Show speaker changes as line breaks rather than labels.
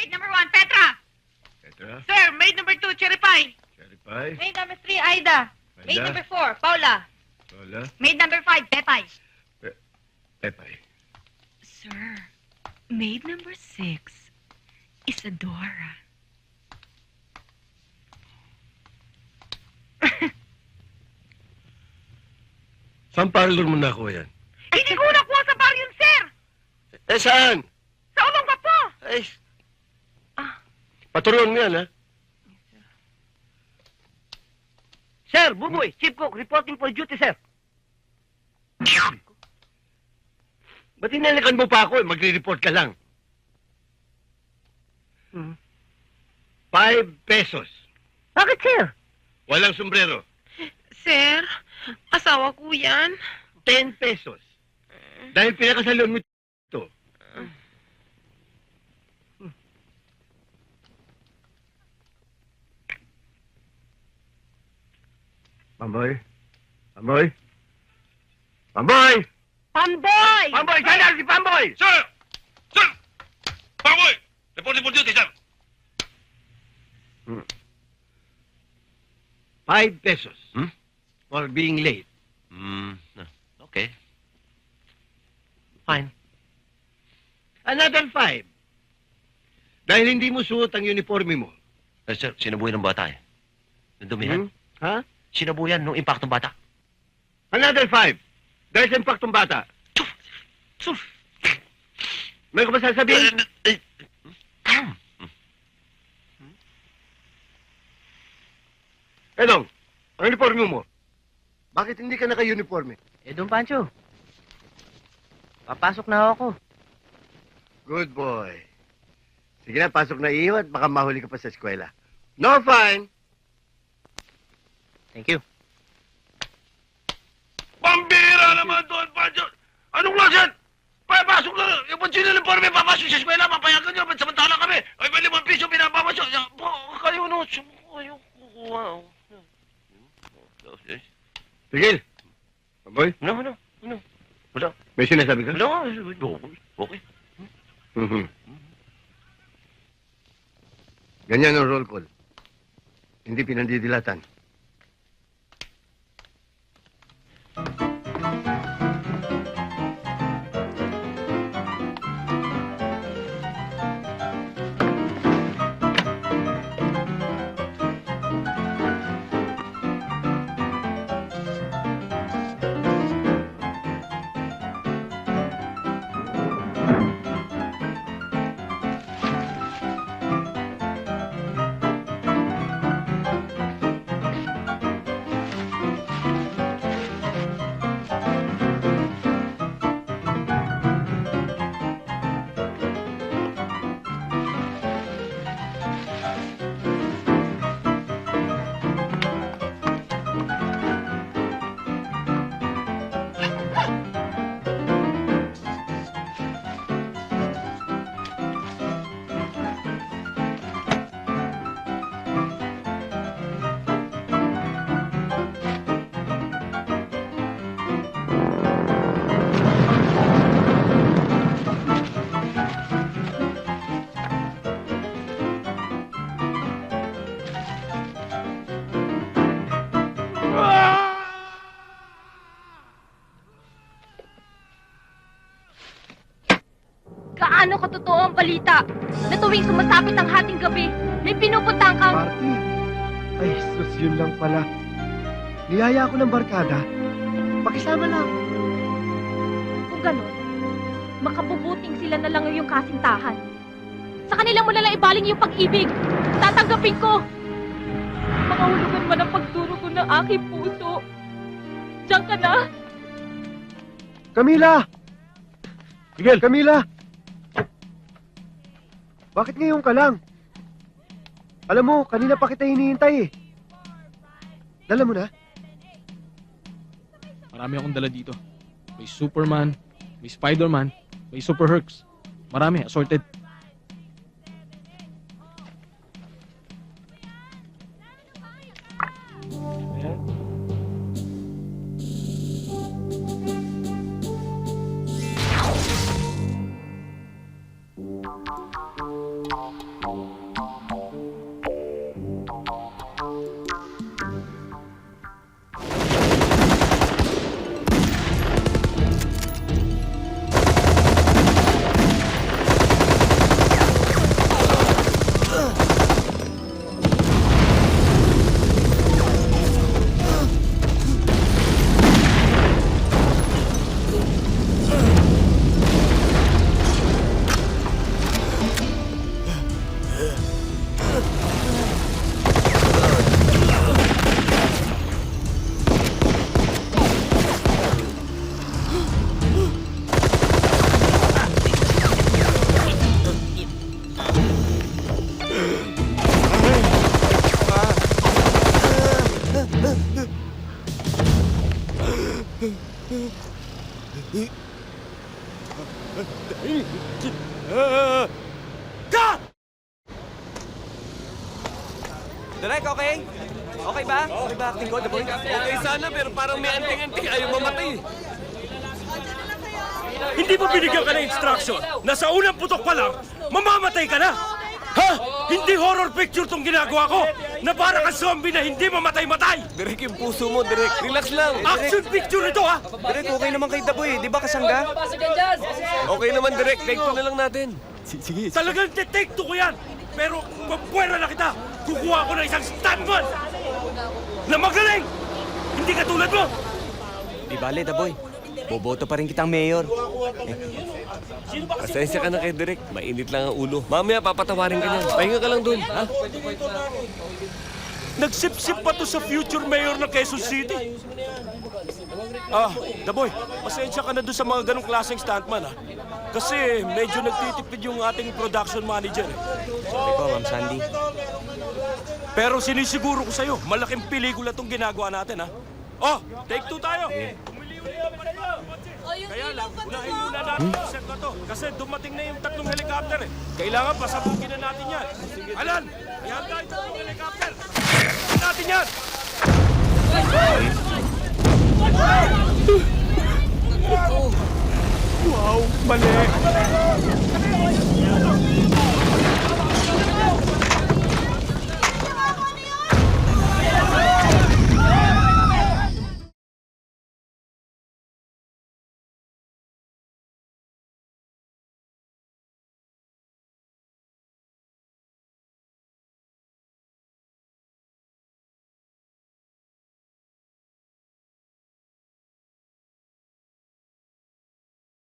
Maid number 1, Petra.
Petra,
Sir, maid number 2, cherry pie.
cherry pie,
Maid number 3, Aida. Maid
Aida.
number 4, Paula.
Lola,
Maid number 5, Pepay.
Pepay.
Sir, maid number 6, Isadora.
Saan parlor mo nakuha yan?
Hindi ko nakuha sa bar yun, sir.
Eh, saan?
Sa ulong ka po.
Ay, paturuan mo yan, ha?
Sir, Buboy, Chief Cook, reporting for duty, sir.
Ba't inalikan mo pa ako? Magre-report ka lang. 5 pesos.
Bakit, sir?
Walang sombrero.
Sir, asawa ko yan.
10 pesos. Dahil pinakasalon mo ito. Pamboy? Pamboy? Pamboy!
Pamboy!
Pamboy! Saan na si Pamboy?
Sir! Sir! Pamboy! Reporting for duty, sir.
5 pesos. For being late.
Okay. Fine.
Another 5. Dahil hindi mo suot ang uniforme mo.
Sir, sinabuyan ng bata eh. Nandumihan.
Ha?
Sinabuyan nung impact ng bata.
Another 5. Dahil sa impaktong bata. May ka ba sasabihin? Edong, ang uniforme mo. Bakit hindi ka naka-uniforme?
Don Pancho. Papasok na ako.
Good boy. Sige na, pasok na iyo at baka mahuli ka pa sa eskwela. No fine.
Thank you.
Pambira naman doon, Pancho! Anong klasyan? Papasok na! Yung pansino ng forme, papasok sa eskwela, mapayagan nyo, ba't samantala kami? Ay, may 5 piso, pinapamasok. Kayo no, kayo kukuha.
Tigil. Boy,
No. Wala.
may sinasabi ka?
Wala. Okay.
Mhm. Ganyan ang roll call. Hindi pinandidilatan.
Gaano katotoo ang balita na tuwing sumasapit ang hating gabi, may pinupuntang kang...
Party. Ay, sus, yun lang pala. Niyaya ako ng barkada. Pakisama lang.
Kung ganon, makabubuting sila na lang yung kasintahan. Sa kanila mo na lang ibaling yung pag-ibig. Tatanggapin ko. Makahulugan man ang pagdurugo ng aking puso. Diyan ka na.
Camila! Miguel! Camila! Bakit ngayon ka lang? Alam mo, kanina pa kita hinihintay eh. Dala mo na?
Marami akong dala dito. May Superman, may Spider-Man, may Super Hercs. Marami, assorted.
Direk, okay? Okay ba? Okay ba acting ko, The Boy?
Okay sana, pero parang may anting-anting ayaw mamatay. Hindi ba binigyan ka ng instruction na sa unang putok pa lang, mamamatay ka na? Ha? Hindi horror picture tong ginagawa ko na para kang zombie na hindi mamatay-matay!
Direk, yung puso mo, Direk. Relax lang.
Action picture ito, ha?
Direk, okay naman kay The Boy, di ba kasangga?
Okay naman, Direk. Take two na lang natin.
Sige.
Talagang take two ko yan! Pero kung puwera na kita, kukuha ko ng isang stuntman na magaling! Hindi katulad mo!
Di bale, The Boy. Boboto pa rin kitang mayor.
Pasensya ka na kay Direk. Mainit lang ang ulo. Mamaya papatawarin ka niyan. Pahinga ka lang dun, ha? Nagsip-sip pa to sa future mayor ng Quezon City. The Boy, pasensya ka na doon sa mga ganong klaseng stuntman, ha? Kasi medyo nagtitipid yung ating production manager, eh.
Sabi ko, Ma'am Sandy.
Pero sinisiguro ko sa'yo, malaking pelikula tong ginagawa natin, ha? Take two tayo! Kaya lang, unahin muna natin yung set na to. Kasi dumating na yung tatlong helicopter, eh. Kailangan pasabugin na natin yan. Alan, ihanda yung tatlong helicopter. Pasabugin natin yan!
Wow, mali.